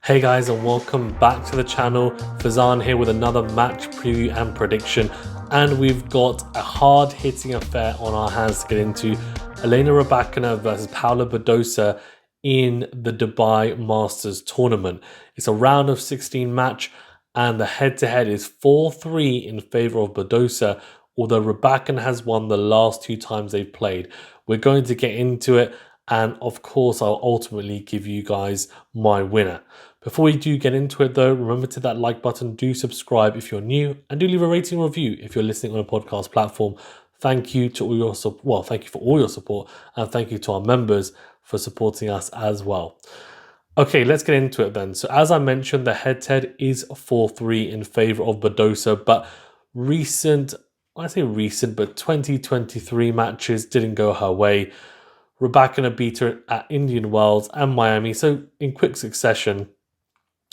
Hey guys, and welcome back to the channel. Faizan here with another match preview and prediction, and we've got a hard-hitting affair on our hands to get into. Elena Rybakina versus Paula Badosa in the Dubai Masters tournament. It's a round of 16 match, and the head-to-head is 4-3 in favor of Badosa, although Rybakina has won the last two times they've played. We're going to get into it, and of course I'll ultimately give you guys my winner. Before we do get into it though, remember to hit that like button, do subscribe if you're new, and do leave a rating and review if you're listening on a podcast platform. Thank you to all your support. Well, thank you for all your support, and thank you to our members for supporting us as well. Okay, let's get into it then. So as I mentioned, the head-to-head is 4-3 in favor of Badosa, but I say recent, but 2023 matches didn't go her way. Rybakina beat her at Indian Wells and Miami, so in quick succession.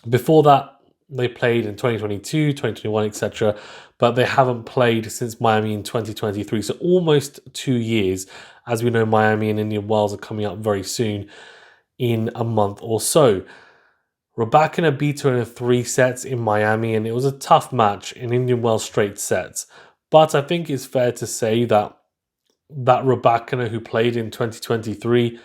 Before that, they played in 2022, 2021, etc. But they haven't played since Miami in 2023. So almost 2 years. As we know, Miami and Indian Wells are coming up very soon in a month or so. Rybakina beat her in 3 sets in Miami, and it was a tough match in Indian Wells straight sets. But I think it's fair to say that Rybakina who played in 2023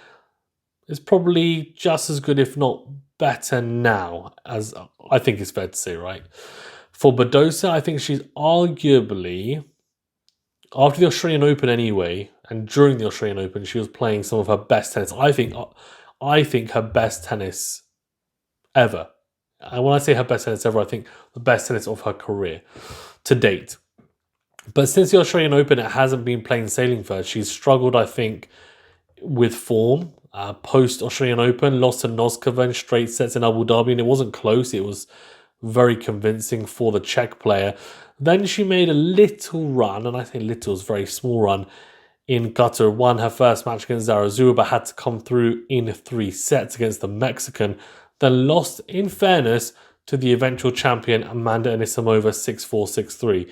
is probably just as good, if not better now, as I think it's fair to say, right? For Badosa, I think she's arguably, after the Australian Open anyway, and during the Australian Open, she was playing some of her best tennis. I think her best tennis ever. And when I say her best tennis ever, I think the best tennis of her career to date. But since the Australian Open, it hasn't been plain sailing for her. She's struggled, I think, with form. Post-Australian Open, lost to Noskova in straight sets in Abu Dhabi, and it wasn't close. It was very convincing for the Czech player. Then she made a little run, and I say little is a very small run, in Qatar. Won her first match against Zarazua, but had to come through in 3 sets against the Mexican. Then lost, in fairness, to the eventual champion Amanda Anisimova 6-4, 6-3.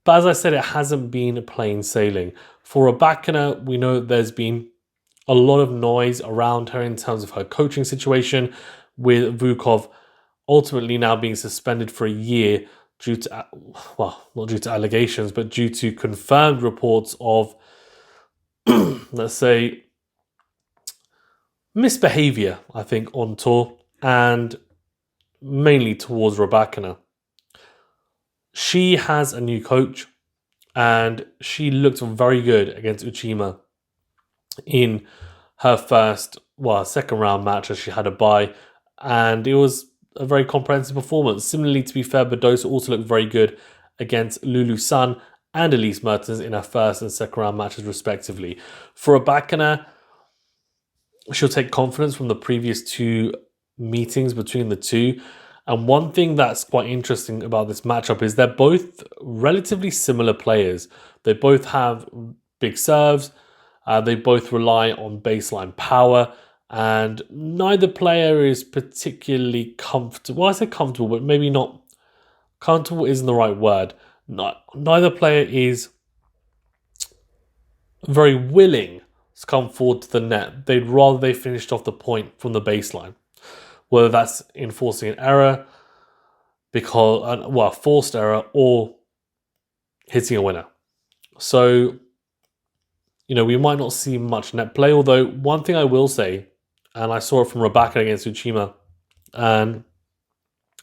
But as I said, it hasn't been plain sailing. For Rybakina, we know there's been a lot of noise around her in terms of her coaching situation, with Vukov ultimately now being suspended for a year due to, well, not due to allegations, but due to confirmed reports of, let's say, misbehavior, I think, on tour, and mainly towards Rybakina. She has a new coach, and she looked very good against Uchima in her second round match, as she had a bye, and it was a very comprehensive performance. Similarly, to be fair, Badosa also looked very good against Lulu Sun and Elise Mertens in her first and second round matches respectively. For Rybakina, she'll take confidence from the previous 2 meetings between the two. And one thing that's quite interesting about this matchup is they're both relatively similar players. They both have big serves. They both rely on baseline power, and neither player is particularly comfortable. Well, I say comfortable, but maybe not. Comfortable isn't the right word. Neither player is very willing to come forward to the net. They'd rather they finished off the point from the baseline, whether that's enforcing an error, forced error, or hitting a winner. So, we might not see much net play, although one thing I will say, and I saw it from Rybakina against Uchima, and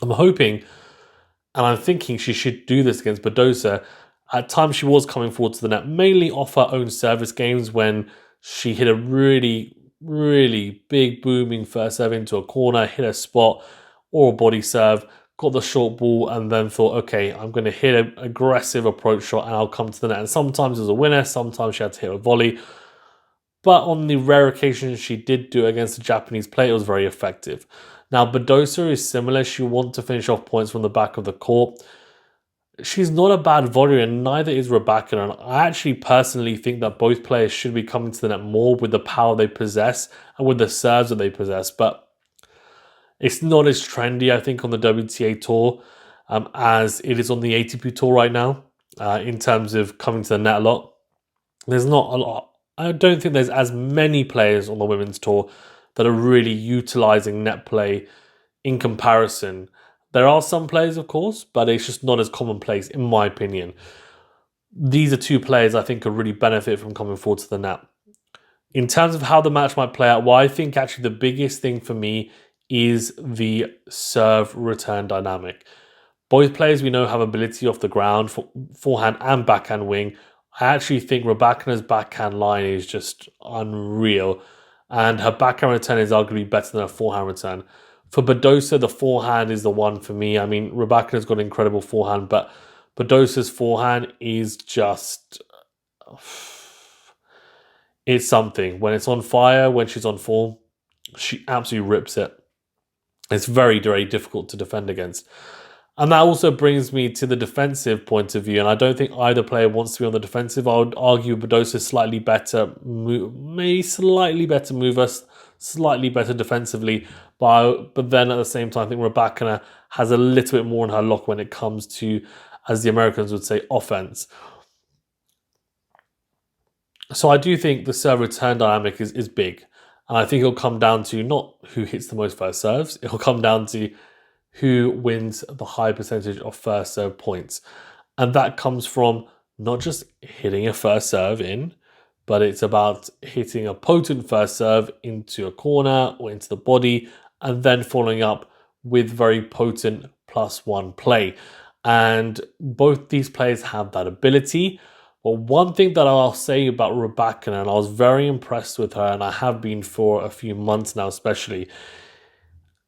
I'm hoping, and I'm thinking she should do this against Badosa. At times she was coming forward to the net, mainly off her own service games, when she hit a really, really big booming first serve into a corner, hit a spot or a body serve, got the short ball, and then thought, okay, I'm going to hit an aggressive approach shot and I'll come to the net. And sometimes it was a winner, sometimes she had to hit a volley. But on the rare occasions she did do it against a Japanese player, it was very effective. Now, Badosa is similar. She wants to finish off points from the back of the court. She's not a bad volleyer, and neither is Rybakina. And I actually personally think that both players should be coming to the net more with the power they possess and with the serves that they possess. But it's not as trendy, I think, on the WTA tour as it is on the ATP tour right now in terms of coming to the net a lot. There's not a lot. I don't think there's as many players on the women's tour that are really utilising net play in comparison. There are some players, of course, but it's just not as commonplace, in my opinion. These are two players I think could really benefit from coming forward to the net. In terms of how the match might play out, well, I think actually the biggest thing for me is the serve return dynamic. Both players we know have ability off the ground, for forehand and backhand wing. I actually think Rybakina's backhand line is just unreal, and her backhand return is arguably better than her forehand return. For Badosa, the forehand is the one for me. I mean, Rybakina's got an incredible forehand, but Badosa's forehand is just... it's something. When it's on fire, when she's on form, she absolutely rips it. It's very, very difficult to defend against. And that also brings me to the defensive point of view. And I don't think either player wants to be on the defensive. I would argue Badosa slightly better, maybe slightly better mover, slightly better defensively. But then at the same time, I think Rybakina has a little bit more in her lock when it comes to, as the Americans would say, offense. So I do think the serve return dynamic is big. And I think it'll come down to not who hits the most first serves. It'll come down to who wins the high percentage of first serve points. And that comes from not just hitting a first serve in, but it's about hitting a potent first serve into a corner or into the body, and then following up with very potent +1 play. And both these players have that ability. But one thing that I'll say about Rybakina, and I was very impressed with her, and I have been for a few months now especially,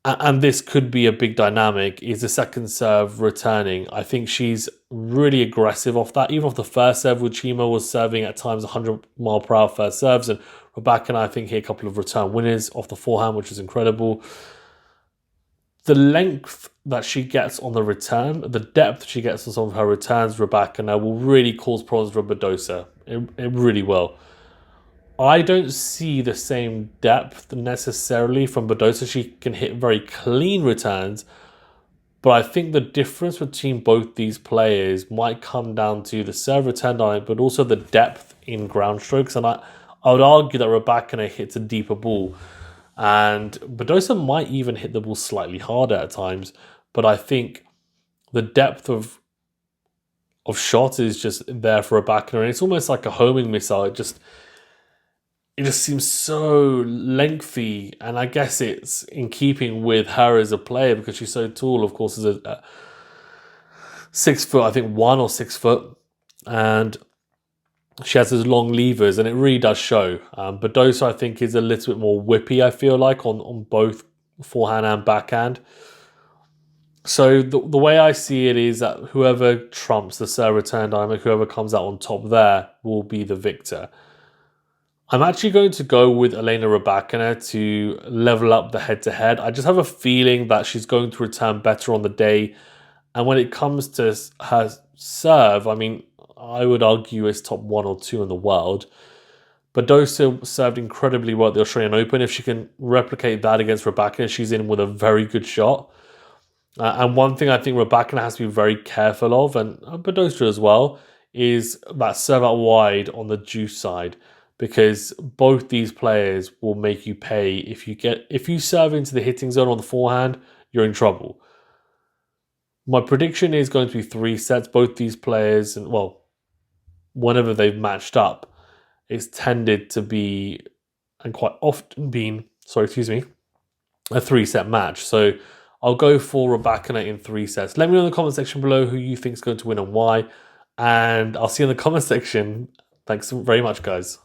and this could be a big dynamic, is the second serve returning. I think she's really aggressive off that. Even off the first serve, Uchima was serving at times 100-mile-per-hour first serves, and Rybakina, I think, hit a couple of return winners off the forehand, which is incredible. The length that she gets on the return, the depth she gets on some of her returns, Rybakina, will really cause problems for Badosa. It really will. I don't see the same depth necessarily from Badosa. She can hit very clean returns, but I think the difference between both these players might come down to the serve return dynamic, but also the depth in ground strokes. And I would argue that Rybakina hits a deeper ball, and Badosa might even hit the ball slightly harder at times. But I think the depth of shot is just there for Rybakina, and it's almost like a homing missile. It just seems so lengthy, and I guess it's in keeping with her as a player because she's so tall. Of course, is a 6 foot, I think 1 or 6 foot, and she has those long levers, and it really does show. Badosa, I think, is a little bit more whippy, I feel like, on both forehand and backhand. So the way I see it is that whoever trumps the serve return dynamic, whoever comes out on top there, will be the victor. I'm actually going to go with Elena Rybakina to level up the head-to-head. I just have a feeling that she's going to return better on the day. And when it comes to her serve, I mean, I would argue it's top 1 or 2 in the world. Badosa served incredibly well at the Australian Open. If she can replicate that against Rybakina, she's in with a very good shot. And one thing I think Rybakina has to be very careful of, and Badosa as well, is that serve out wide on the juice side. Because both these players will make you pay. If you serve into the hitting zone on the forehand, you're in trouble. My prediction is going to be 3 sets. Both these players, and well, whenever they've matched up, it's tended to be, and quite often been, a 3-set match. So I'll go for Rybakina in 3 sets. Let me know in the comment section below who you think is going to win and why. And I'll see you in the comment section. Thanks very much, guys.